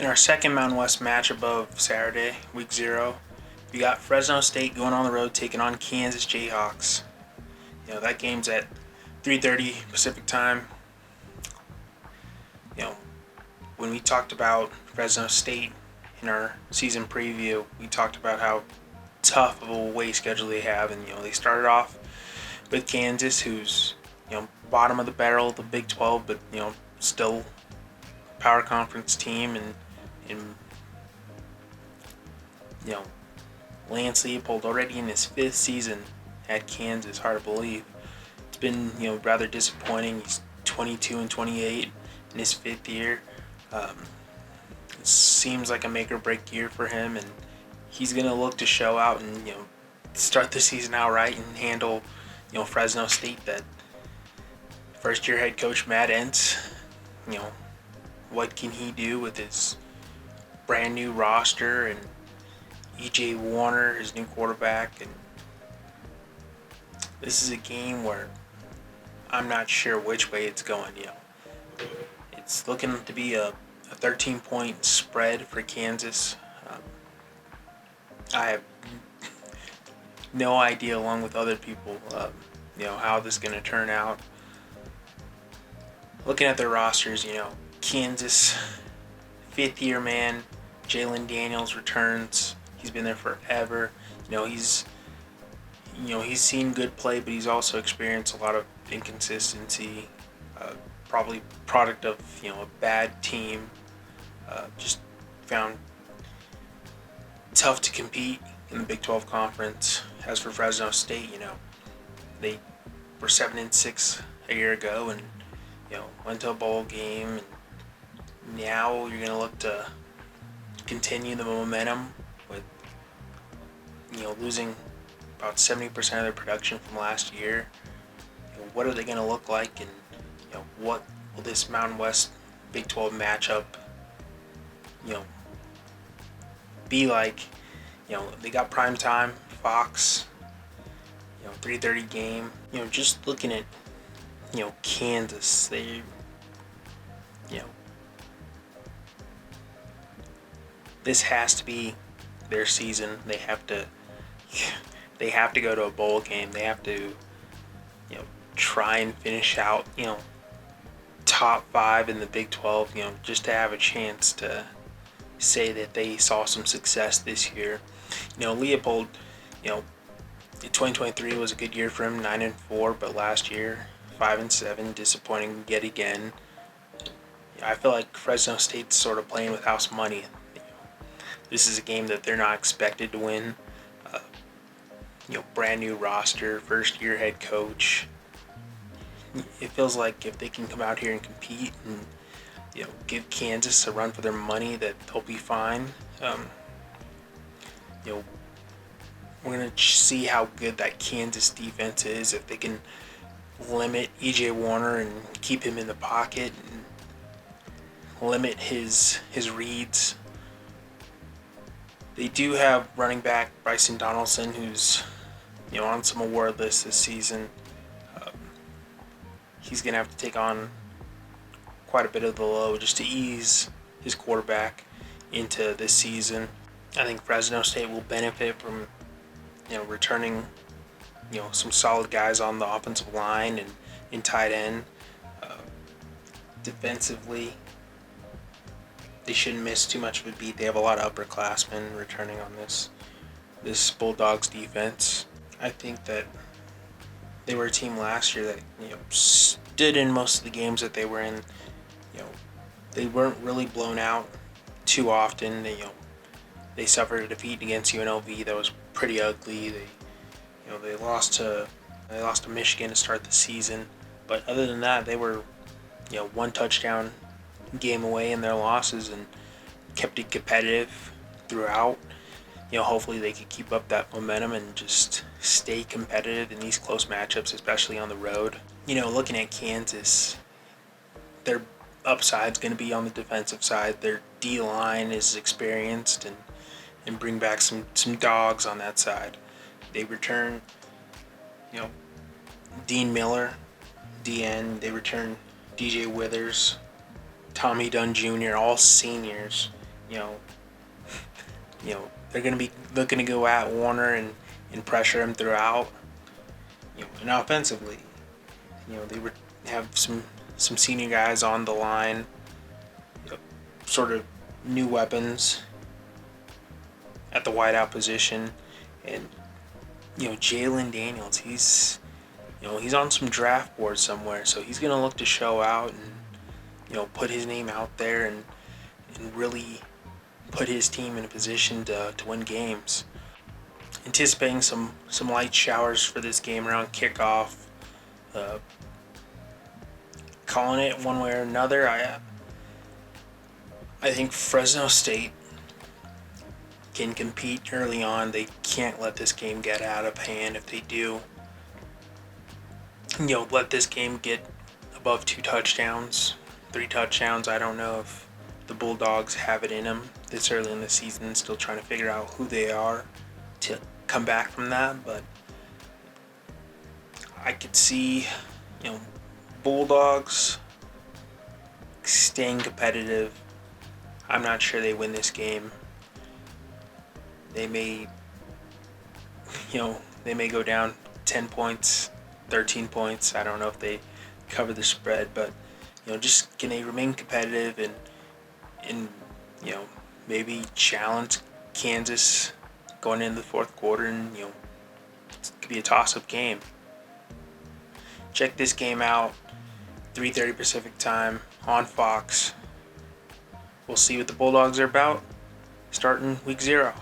In our second Mountain West matchup of Saturday, week 0, we got Fresno State going on the road taking on Kansas Jayhawks. That game's at 3:30 Pacific time. When we talked about Fresno State in our season preview, we talked about how tough of a away schedule they have, and they started off with Kansas, who's bottom of the barrel of the Big 12, but still power conference team, and Lance Leopold already in his 5th season at Kansas. Hard to believe. It's been rather disappointing. He's 22-28 in his 5th year. It seems like a make or break year for him, and he's gonna look to show out and start the season out right and handle Fresno State. That first year head coach Matt Entz, what can he do with his brand new roster and E.J. Warner, his new quarterback? And this is a game where I'm not sure which way it's going. It's looking to be a 13-point spread for Kansas. I have no idea, along with other people, how this is going to turn out. Looking at their rosters, Kansas, 5th-year man, Jalen Daniels returns. He's been there forever. He's seen good play, but he's also experienced a lot of inconsistency. Probably product of a bad team. Just found tough to compete in the Big 12 conference. As for Fresno State, they were 7-6 a year ago, and went to a bowl game. And now you're gonna look to continue the momentum with losing about 70% of their production from last year. What are they gonna look like, and what will this Mountain West Big 12 matchup be like? They got prime time, Fox, 3:30 game. Just looking at Kansas, they this has to be their season. They have to go to a bowl game. They have to try and finish out top 5 in the Big 12, just to have a chance to say that they saw some success this year. Leopold, 2023 was a good year for him, 9-4, but last year 5-7, disappointing yet again. I feel like Fresno State's sort of playing with house money. This is a game that they're not expected to win. Brand new roster, first year head coach. It feels like if they can come out here and compete and give Kansas a run for their money, that they'll be fine. We're gonna see how good that Kansas defense is, if they can limit E.J. Warner and keep him in the pocket and limit his reads. They do have running back Bryson Donaldson, who's on some award lists this season. He's going to have to take on quite a bit of the load just to ease his quarterback into this season. I think Fresno State will benefit from returning some solid guys on the offensive line and in tight end. Defensively, they shouldn't miss too much of a beat. They have a lot of upperclassmen returning on this Bulldogs defense. I think that they were a team last year that stood in most of the games that they were in. They weren't really blown out too often. They suffered a defeat against UNLV that was pretty ugly. They lost to Michigan to start the season, but other than that, they were one touchdown game away in their losses and kept it competitive throughout. Hopefully they could keep up that momentum and just stay competitive in these close matchups, especially on the road. Looking at Kansas, their upside's going to be on the defensive side. Their D-line is experienced and bring back some dogs on that side. They return, Dean Miller, DN. They return DJ Withers, Tommy Dunn Jr., all seniors. You know, they're going to be looking to go at Warner and pressure him throughout. And offensively, they would have some senior guys on the line, sort of new weapons at the wideout position, and Jalen Daniels, he's on some draft board somewhere, so he's gonna look to show out and put his name out there and really put his team in a position to win games. Anticipating some light showers for this game around kickoff. Calling it one way or another, I think Fresno State can compete early on. They can't let this game get out of hand. If they do, let this game get above 2 touchdowns, 3 touchdowns. I don't know if the Bulldogs have it in them this early in the season, still trying to figure out who they are to come back from that, but I could see, Bulldogs staying competitive. I'm not sure they win this game. They may go down 10 points, 13 points. I don't know if they cover the spread, but just can they remain competitive and maybe challenge Kansas going into the fourth quarter, and it could be a toss-up game. Check this game out, 3:30 Pacific time on Fox. We'll see what the Bulldogs are about starting week 0.